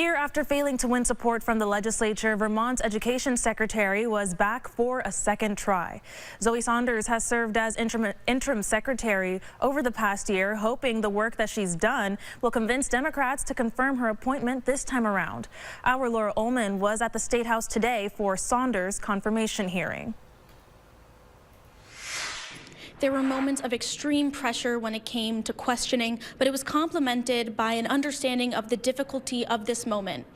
Year after failing to win support from the legislature, Vermont's education secretary was back for a second try. Zoe Saunders has served as interim secretary over the past year, hoping the work that she's done will convince Democrats to confirm her appointment this time around. Our Laura Ullman was at the State House today for Saunders' confirmation hearing. There were moments of extreme pressure when it came to questioning, but it was complemented by an understanding of the difficulty of this moment.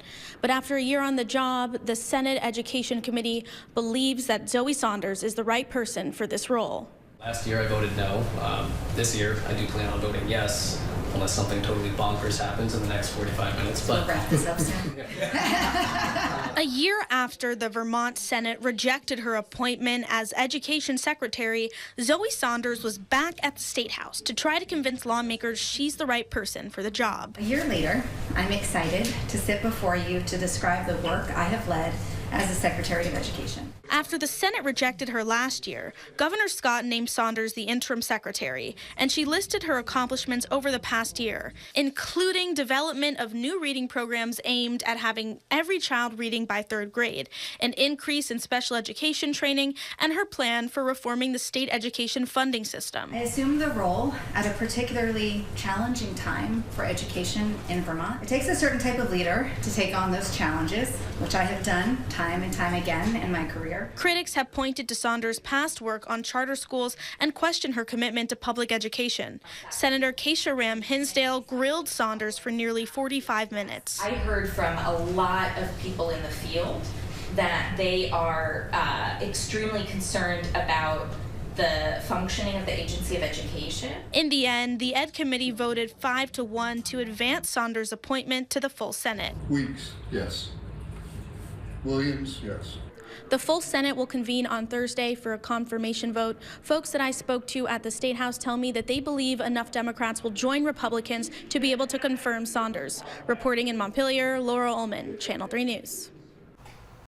But after a year on the job, the Senate Education Committee believes that Zoe Saunders is the right person for this role. Last year I voted no. This year I do plan on voting yes, unless something totally bonkers happens in the next 45 minutes. But we'll wrap this up soon. A year after the Vermont Senate rejected her appointment as education secretary, Zoe Saunders was back at the State House to try to convince lawmakers she's the right person for the job. A year later, I'm excited to sit before you to describe the work I have led as the Secretary of Education. After the Senate rejected her last year, Governor Scott named Saunders the interim secretary, and she listed her accomplishments over the past year, including development of new reading programs aimed at having every child reading by 3rd grade, an increase in special education training, and her plan for reforming the state education funding system. I assumed the role at a particularly challenging time for education in Vermont. It takes a certain type of leader to take on those challenges, which I have done time and time again in my career. Critics have pointed to Saunders' past work on charter schools and questioned her commitment to public education. Senator Keisha Ram Hinsdale grilled Saunders for nearly 45 minutes. I heard from a lot of people in the field that they are extremely concerned about the functioning of the Agency of Education. In the end, the Ed Committee voted 5-1 to advance Saunders' appointment to the full Senate. Weeks, yes. Williams, yes. The full Senate will convene on Thursday for a confirmation vote. Folks that I spoke to at the State House tell me that they believe enough Democrats will join Republicans to be able to confirm Saunders. Reporting in Montpelier, Laura Ullman, Channel 3 News.